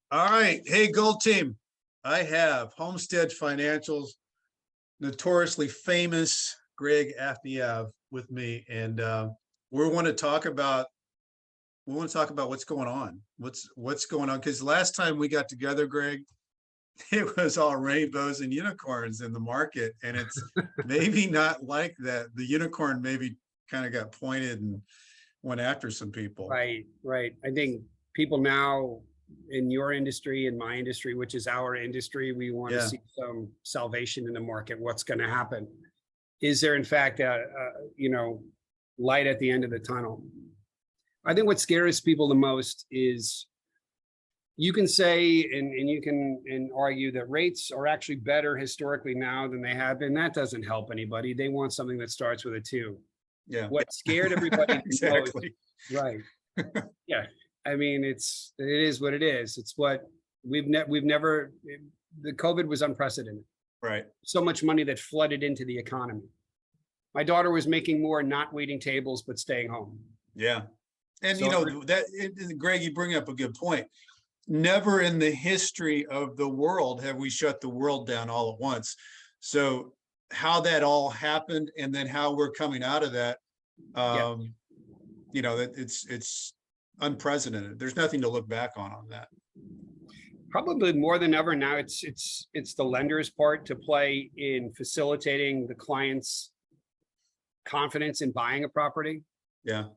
All right. Hey, Gold Team. I have Homestead Financial's notoriously famous Greg Aftayev with me, and we want to talk about what's going on. What's going on? Because last time we got together, Greg, it was all rainbows and unicorns in the market, and it's maybe not like that. The unicorn maybe kind of got pointed and went after some people. Right, right. I think people now in your industry, in my industry, which is our industry, we want to Yeah. see some salvation in the market. What's going to happen? Is there, in fact, light at the end of the tunnel? I think what scares people the most is you can say and you can argue that rates are actually better historically now than they have been. That doesn't help anybody. They want something that starts with a 2. Yeah. What scared everybody exactly. most, right? Yeah. I mean, it is what it is. It's what we've never, the COVID was unprecedented. Right. So much money that flooded into the economy. My daughter was making more not waiting tables, but staying home. Yeah. And So Greg, you bring up a good point. Never in the history of the world have we shut the world down all at once. So how that all happened and then how we're coming out of that, it's unprecedented. There's nothing to look back on that. Probably more than ever now, it's the lender's part to play in facilitating the client's confidence in buying a property. Yeah.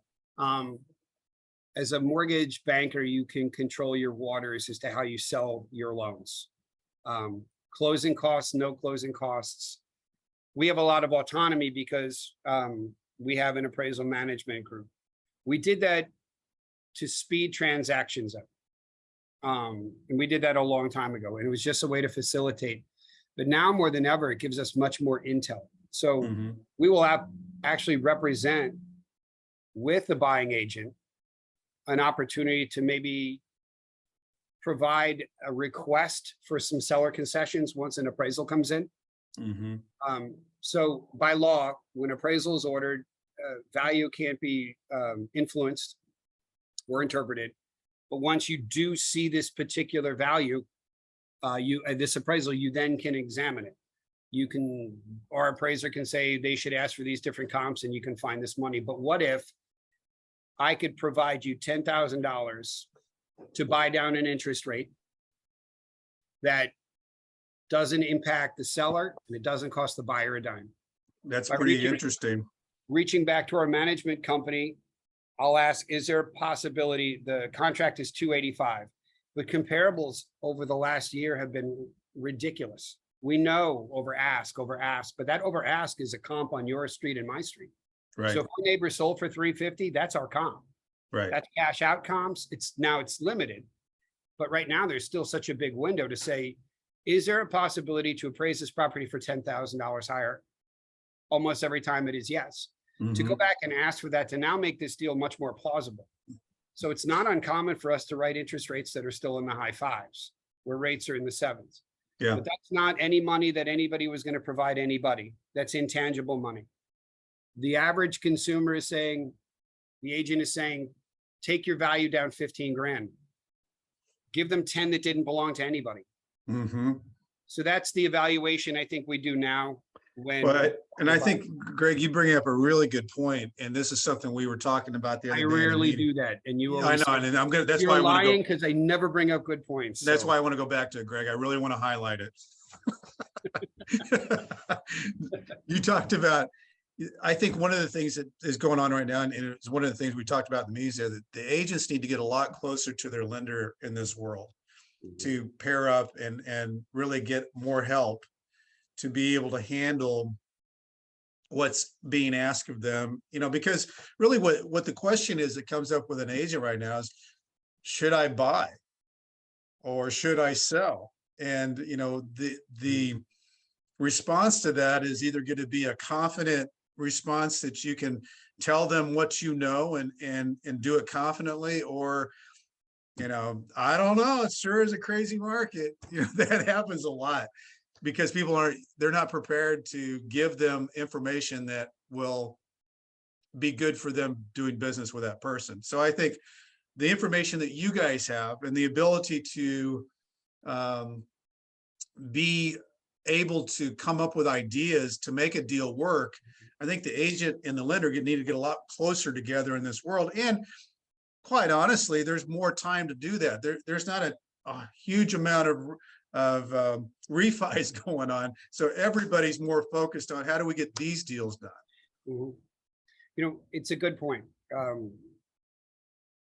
As a mortgage banker, you can control your waters as to how you sell your loans. Closing costs, no closing costs. We have a lot of autonomy because we have an appraisal management group. We did that to speed transactions up. And we did that a long time ago, and it was just a way to facilitate. But now more than ever, it gives us much more intel. So we will actually represent with the buying agent an opportunity to maybe provide a request for some seller concessions once an appraisal comes in. So by law, when appraisal is ordered, value can't be influenced or interpreted. But once you do see this particular value, this appraisal, you then can examine it. Our appraiser can say they should ask for these different comps and you can find this money. But what if I could provide you $10,000 to buy down an interest rate that doesn't impact the seller and it doesn't cost the buyer a dime? That's pretty interesting. Reaching back to our management company, I'll ask, is there a possibility? The contract is 285, but comparables over the last year have been ridiculous. We know over ask, but that over ask is a comp on your street and my street. Right. So if our neighbor sold for 350, that's our comp. Right. That's cash out comps. It's limited, but right now there's still such a big window to say, is there a possibility to appraise this property for $10,000 higher? Almost every time it is yes. To go back and ask for that to now make this deal much more plausible. So it's not uncommon for us to write interest rates that are still in the high 5s, where rates are in the 7s. Yeah. But that's not any money that anybody was going to provide anybody. That's intangible money. The average consumer is saying, the agent is saying, take your value down 15 grand. Give them 10 that didn't belong to anybody. So that's the evaluation I think we do now. I think, Greg, you bring up a really good point, and this is something we were talking about the other day. I rarely do that, and you. I know, and I'm gonna. That's You're why I want to lying because I never bring up good points. That's why I want to go back to it, Greg. I really want to highlight it. You talked about. I think one of the things that is going on right now, and it's one of the things we talked about in the media, that the agents need to get a lot closer to their lender in this world to pair up and really get more help to be able to handle what's being asked of them, because really what the question is that comes up with an agent right now is, should I buy or should I sell? And, the response to that is either going to be a confident response that you can tell them what you know and do it confidently, or, I don't know, it sure is a crazy market. That happens a lot. Because they're not prepared to give them information that will be good for them doing business with that person. So I think the information that you guys have and the ability to be able to come up with ideas to make a deal work, I think the agent and the lender need to get a lot closer together in this world. And quite honestly, there's more time to do that. There's not a huge amount of refis going on. So everybody's more focused on how do we get these deals done? Mhm. You know, it's a good point.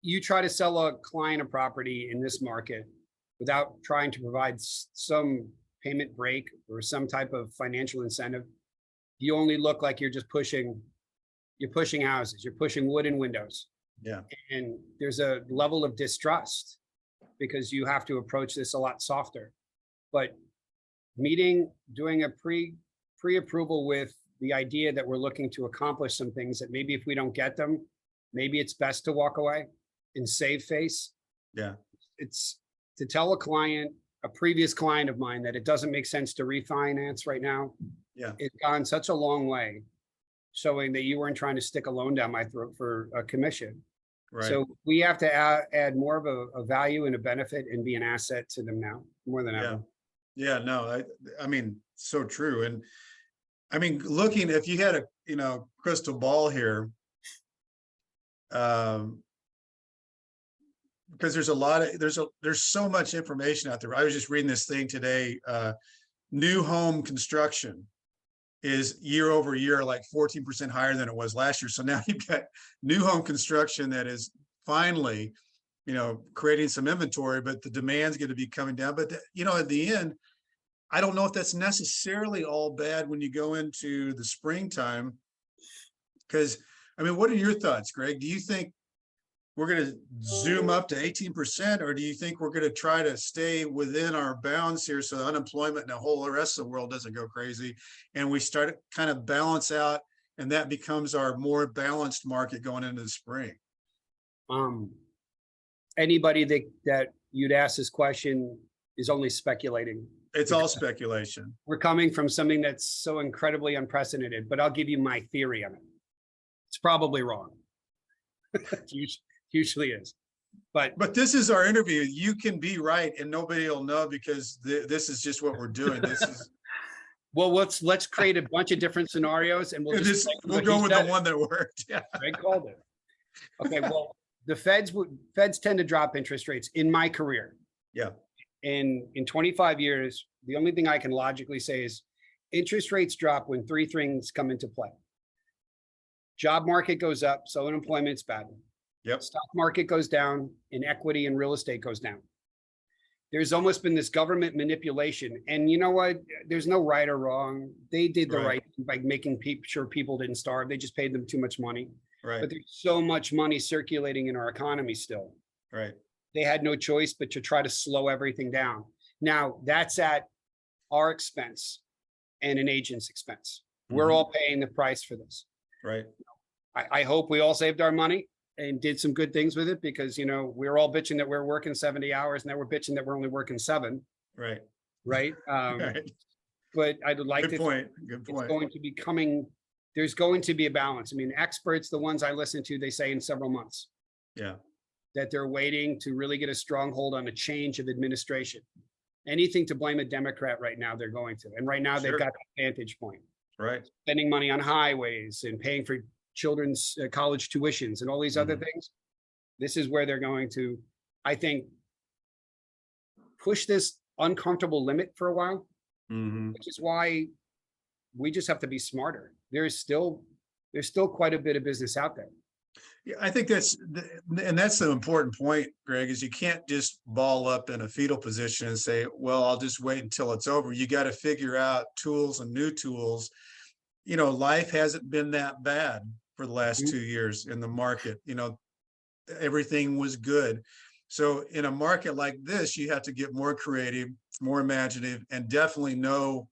You try to sell a client a property in this market without trying to provide some payment break or some type of financial incentive. You only look like you're pushing houses, you're pushing wood and windows. Yeah. And there's a level of distrust because you have to approach this a lot softer. But doing a pre-approval with the idea that we're looking to accomplish some things that maybe if we don't get them, maybe it's best to walk away and save face. Yeah. It's to tell a previous client of mine, that it doesn't make sense to refinance right now. Yeah. It's gone such a long way, showing that you weren't trying to stick a loan down my throat for a commission. Right. So we have to add more of a value and a benefit and be an asset to them now more than ever. Yeah. No, I mean, so true. And I mean, looking, if you had a, crystal ball here, because there's so much information out there. I was just reading this thing today. New home construction is year over year, like 14% higher than it was last year. So now you've got new home construction that is finally, creating some inventory, but the demand's going to be coming down. But, at the end, I don't know if that's necessarily all bad when you go into the springtime. Because, I mean, what are your thoughts, Greg? Do you think we're going to zoom up to 18%, or do you think we're going to try to stay within our bounds here so unemployment and the whole rest of the world doesn't go crazy and we start to kind of balance out and that becomes our more balanced market going into the spring? Anybody that you'd ask this question is only speculating. It's all speculation. We're coming from something that's so incredibly unprecedented, but I'll give you my theory on it. It's probably wrong. Usually is. But this is our interview. You can be right and nobody will know because this is just what we're doing. This is well, let's create a bunch of different scenarios and we'll go with the one that worked. Yeah. Greg called it. Okay, well, the Feds tend to drop interest rates in my career. Yeah. In 25 years, the only thing I can logically say is interest rates drop when three things come into play. Job market goes up, so unemployment's bad. Yep. Stock market goes down, and equity and real estate goes down. There's almost been this government manipulation, and you know what? There's no right or wrong. They did the right thing by making sure people didn't starve. They just paid them too much money. Right. But there's so much money circulating in our economy still. Right. They had no choice but to try to slow everything down. Now that's at our expense and an agent's expense. We're all paying the price for this. Right. I hope we all saved our money and did some good things with it because, we're all bitching that we're working 70 hours. Now we're bitching that we're only working 7. Right. Right. Right. But I'd like Good point. Good point. It's going to be coming. There's going to be a balance. I mean, experts, the ones I listen to, they say in several months. Yeah. That they're waiting to really get a stronghold on a change of administration. Anything to blame a Democrat right now, they're going to. And right now they've got the vantage point. Right. Spending money on highways and paying for children's college tuitions and all these other things. This is where they're going to, I think, push this uncomfortable limit for a while, which is why we just have to be smarter. There's still quite a bit of business out there. Yeah, I think that's the important point, Greg, is you can't just ball up in a fetal position and say, well, I'll just wait until it's over. You got to figure out tools and new tools. Life hasn't been that bad for the last 2 years in the market. Everything was good. So in a market like this, you have to get more creative, more imaginative, and definitely know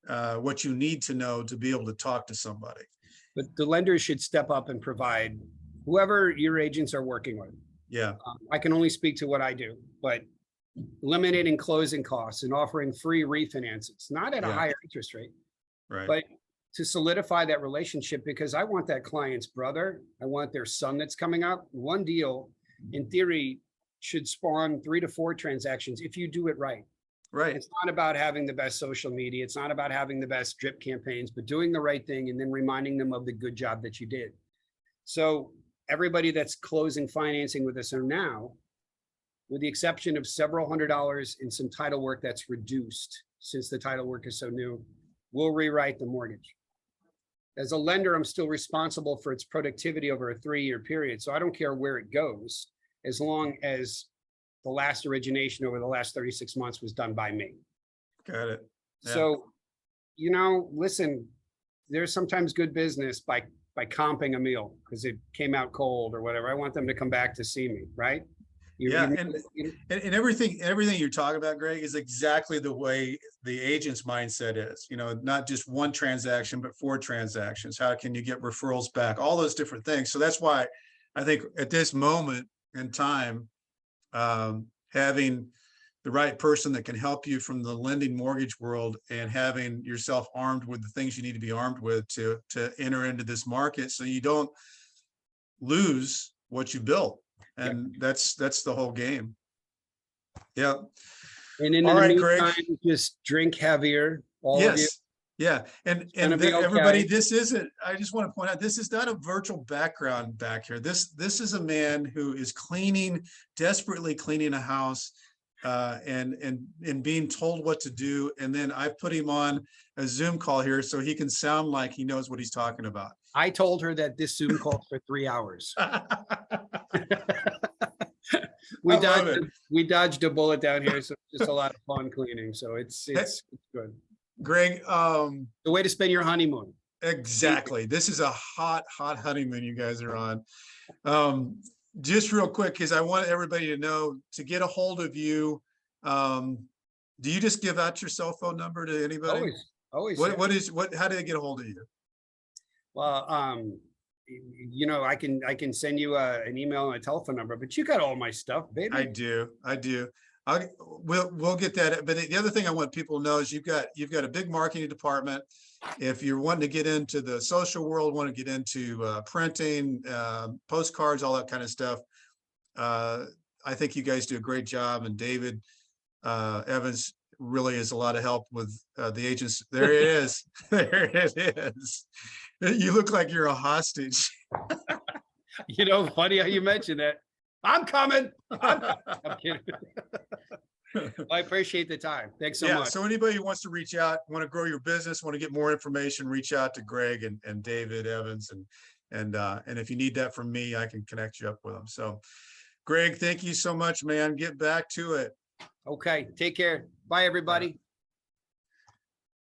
what you need to know to be able to talk to somebody. But the lenders should step up and provide whoever your agents are working with. Yeah. I can only speak to what I do, but eliminating closing costs and offering free refinances, not at a higher interest rate, but to solidify that relationship, because I want that client's brother. I want their son that's coming up. One deal in theory, should spawn 3 to 4 transactions if you do it right. Right. It's not about having the best social media. It's not about having the best drip campaigns, but doing the right thing and then reminding them of the good job that you did. So everybody that's closing financing with us are now, with the exception of several $100s in some title work that's reduced since the title work is so new, will rewrite the mortgage. As a lender, I'm still responsible for its productivity over a 3-year period. So I don't care where it goes, as long as the last origination over the last 36 months was done by me. Got it. Yeah. So, you know, listen, there's sometimes good business by comping a meal because it came out cold or whatever. I want them to come back to see me, right? And everything you're talking about, Greg, is exactly the way the agent's mindset is. You know, not just one transaction, but 4 transactions. How can you get referrals back? All those different things. So that's why I think at this moment in time, having the right person that can help you from the lending mortgage world and having yourself armed with the things you need to be armed with to enter into this market so you don't lose what you built. And that's the whole game. Yeah. And in the meantime, just drink heavier. All of you. Yeah. And everybody, this isn't, I just want to point out, this is not a virtual background back here. This is a man who is desperately cleaning a house and being told what to do. And then I put him on a Zoom call here so he can sound like he knows what he's talking about. I told her that this Zoom call for 3 hours. We dodged a bullet down here, so it's just a lot of fun cleaning. So it's good. Greg, the way to spend your honeymoon. Exactly. This is a hot honeymoon you guys are on. Just real quick, because I want everybody to know, to get a hold of you, do you just give out your cell phone number to anybody? Always. How do they get a hold of you? Well, you know, I can send you an email and a telephone number, but you got all my stuff, baby. I do. We'll get that. But the other thing I want people to know is you've got a big marketing department. If you're wanting to get into the social world, want to get into printing, postcards, all that kind of stuff, I think you guys do a great job. And David Evans really is a lot of help with the agents. There it is. There it is. You look like you're a hostage. You know, funny how you mentioned that. I'm coming. I'm kidding. I appreciate the time. Thanks so much. So anybody who wants to reach out, want to grow your business, want to get more information, reach out to Greg and David Evans. And if you need that from me, I can connect you up with them. So Greg, thank you so much, man. Get back to it. Okay. Take care. Bye, everybody.